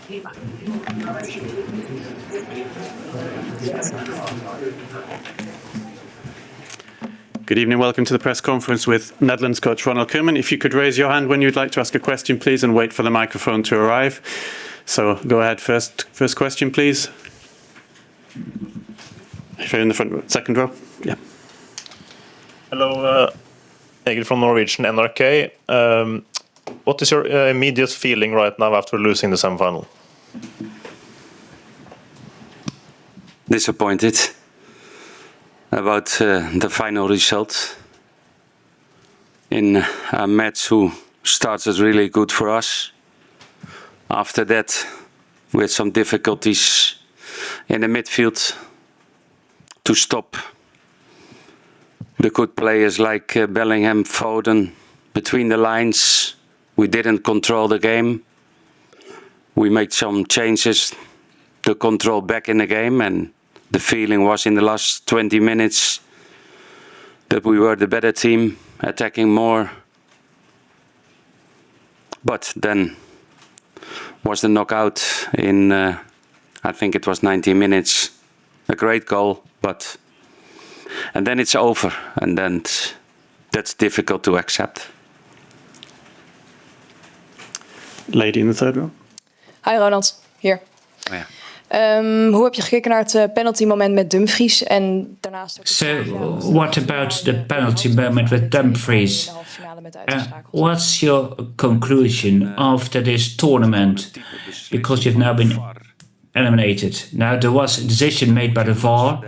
Good evening, welcome to the press conference with Netherlands coach Ronald Koeman. If you could raise your hand when you'd like to ask a question, please, and wait for the microphone to arrive. So go ahead, first question, please. If you're in the front, second row, yeah. Hello, Egil from Norwegian NRK. What is your immediate feeling right now after losing the semi-final? Disappointed about the final result in a match who started really good for us. After that, we had some difficulties in the midfield to stop the good players like Bellingham, Foden, between the lines. We didn't control the game. We made some changes to control back in the game, and the feeling was in the last 20 minutes that we were the better team, attacking more. But then was the knockout in, I think it was 90 minutes. A great goal, and then it's over, and then that's difficult to accept. Lady in the third row. Hi Ronald, hier. Oh, ja. Hoe heb je gekeken naar het penalty moment met Dumfries en daarnaast ook... So, what about the penalty moment with Dumfries? What's your conclusion after this tournament? Because you've now been eliminated. Now, there was a decision made by the VAR.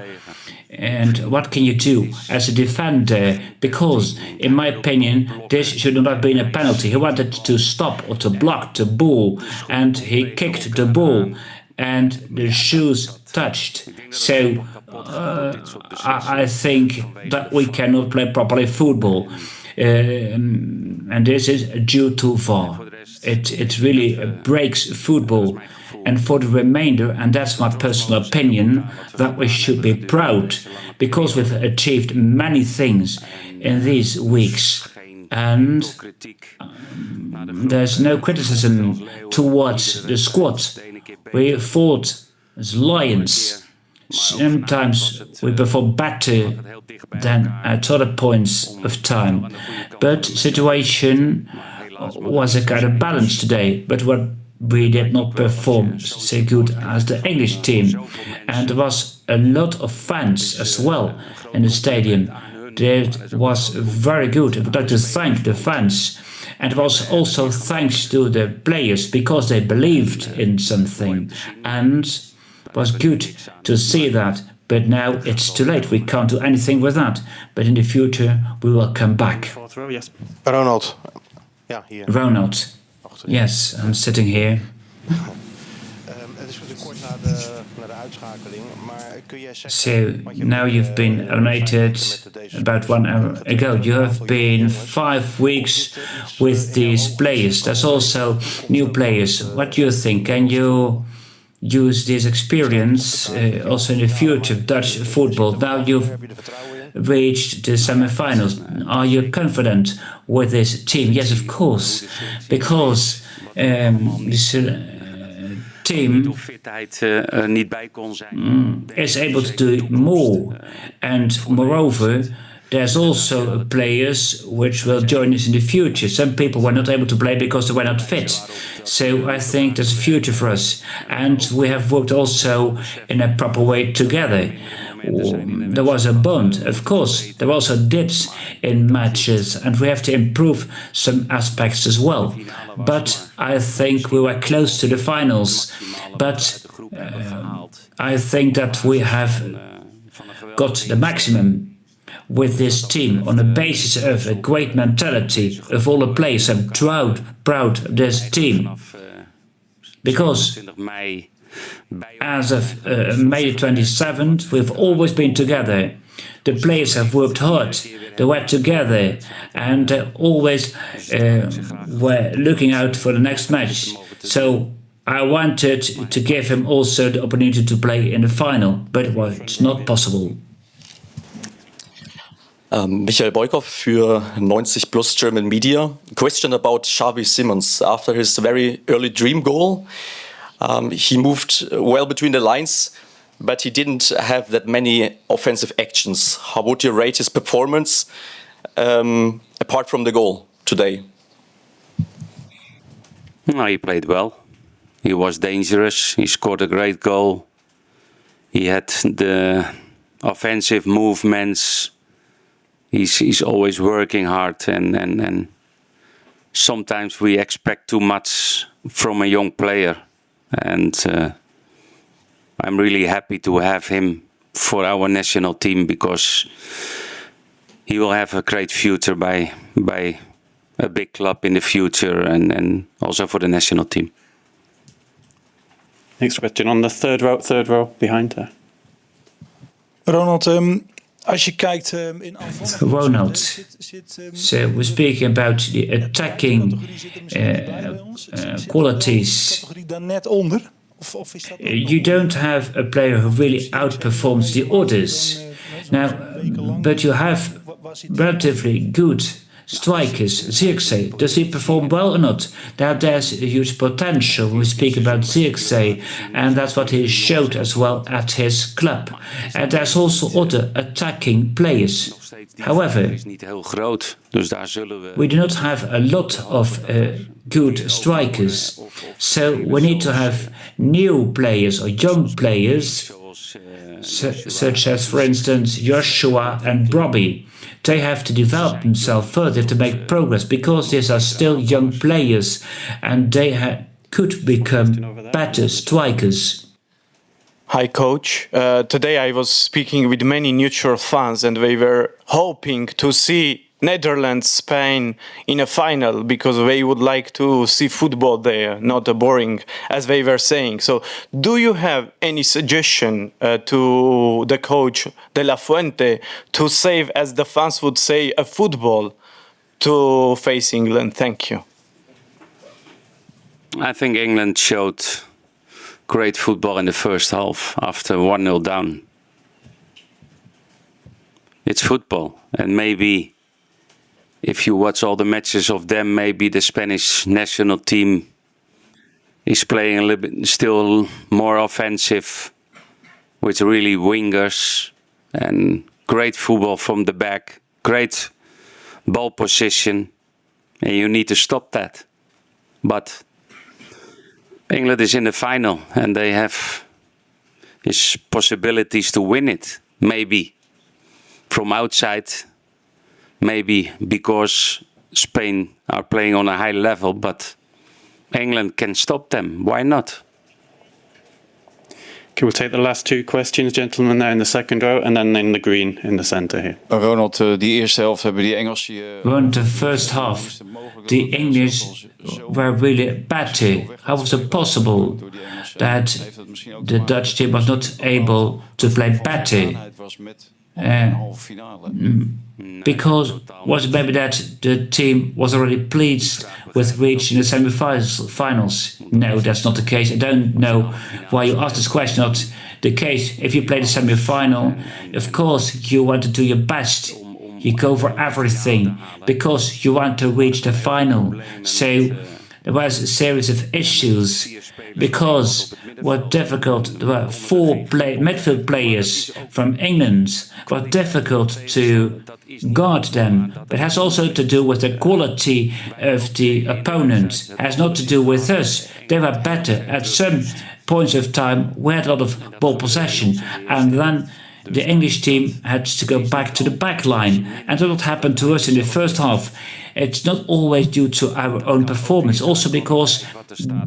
And what can you do as a defender? Because, in my opinion, this should not have been a penalty. He wanted to stop or to block the ball, and he kicked the ball, and the shoes touched. So, I think that we cannot play properly football. And this is due to VAR. It really breaks football. And for the remainder, and that's my personal opinion, that we should be proud because we've achieved many things in these weeks. And there's no criticism towards the squad. We fought as lions. Sometimes we perform better than at other points of time. But situation was a kind of balance today. But what we did not perform so good as the English team. And there was a lot of fans as well in the stadium. That was very good. I would like to thank the fans. And it was also thanks to the players because they believed in something. And it was good to see that. But now it's too late. We can't do anything with that. But in the future, we will come back. Fourth row, yes. Ronald. Ja, hier. Ronald. Yes, I'm sitting here. So now you've been eliminated about 1 hour ago. You have been 5 weeks with these players. There's also new players. What do you think? Can you use this experience also in the future of Dutch football? Now you've reached the semi-finals. Are you confident with this team? Yes, of course, because this team is able to do more, and moreover, there's also players which will join us in the future. Some people were not able to play because they were not fit. So I think there's a future for us, and we have worked also in a proper way together. There was a bond, of course. There were also dips in matches, and we have to improve some aspects as well. But I think we were close to the finals. But I think that we have got the maximum with this team on the basis of a great mentality of all the players. I'm proud of this team. Because as of May 27th, we've always been together. The players have worked hard. They were together and always were looking out for the next match. So I wanted to give him also the opportunity to play in the final, but it was not possible. Michael Boykov für 90 Plus German Media. Question about Xavi Simons after his very early dream goal. He moved well between the lines, but he didn't have that many offensive actions. How would you rate his performance apart from the goal today? No, he played well. He was dangerous. He scored a great goal. He had the offensive movements. He's always working hard, and sometimes we expect too much from a young player. And I'm really happy to have him for our national team, because he will have a great future by a big club in the future, and also for the national team. Next question on the third row behind her. Ronald, als je kijkt in aanvallende Ronald, zit so we're speaking about the attacking qualities. categorie daar net onder? Of is dat You don't have a player who really outperforms the others. Now, but you have relatively good strikers. Zirkzee, does he perform well or not? Now there's a huge potential when we speak about Zirkzee, and that's what he showed as well at his club. And there's also other attacking players. However, we do not have a lot of good strikers, so we need to have new players or young players, such as, for instance, Joshua and Robbie. They have to develop themselves further to make progress, because these are still young players and they could become better strikers. Hi, coach. Today I was speaking with many neutral fans, and they were hoping to see Netherlands, Spain in a final, because they would like to see football there, not a boring, as they were saying. So, do you have any suggestion to the coach De La Fuente to save, as the fans would say, a football to face England? Thank you. I think England showed great football in the first half after 1-0 down. It's football, and maybe if you watch all the matches of them, maybe the Spanish national team is playing a little bit still more offensive, with really wingers and great football from the back, great ball position, and you need to stop that. But England is in the final, and they have his possibilities to win it. Maybe from outside, maybe because Spain are playing on a high level, but England can stop them. Why not? Okay, we'll take the last two questions, gentlemen, there in the second row, and then in the green in the center here. Ronald, die eerste helft hebben die Engelsen... Well, the first half, the English were really better. How was it possible that the Dutch team was not able to play better? Because was it maybe that the team was already pleased with reaching the semi-finals? No, that's not the case. I don't know why you asked this question. Not the case. If you play the semi-final, of course you want to do your best. You go for everything because you want to reach the final. So there was a series of issues because what difficult. There were four midfield players from England. Were difficult to guard them. But it has also to do with the quality of the opponent. It has not to do with us. They were better at some points of time. We had a lot of ball possession, and then the English team had to go back to the back line. And that's what happened to us in the first half. It's not always due to our own performance, also because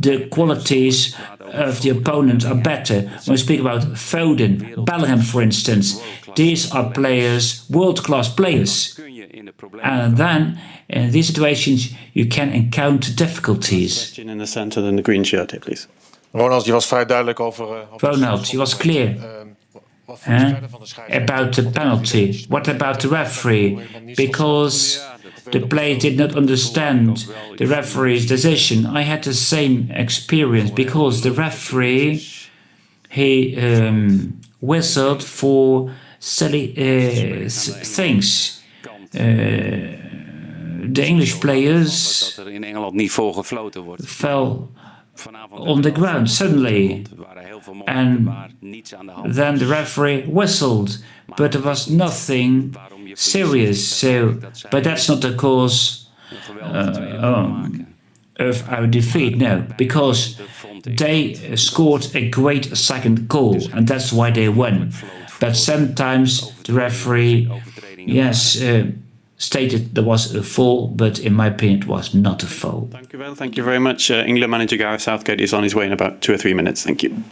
the qualities of the opponent are better. When we speak about Foden, Bellingham, for instance, these are players, world-class players. And then, in these situations, you can encounter difficulties. Question in the center, then the green shirt here, please. Ronald, je was vrij duidelijk over... Ronald, he was clear about the penalty. What about the referee? Because the player did not understand the referee's decision. I had the same experience because the referee, he whistled for silly things. The English players fell on the ground suddenly. And then the referee whistled, but there was nothing serious. So, but that's not the cause of our defeat, no, because they scored a great second goal, and that's why they won. But sometimes the referee, stated there was a foul, but in my opinion it was not a foul. Thank you very much. England manager Gareth Southgate is on his way in about 2 or 3 minutes. Thank you.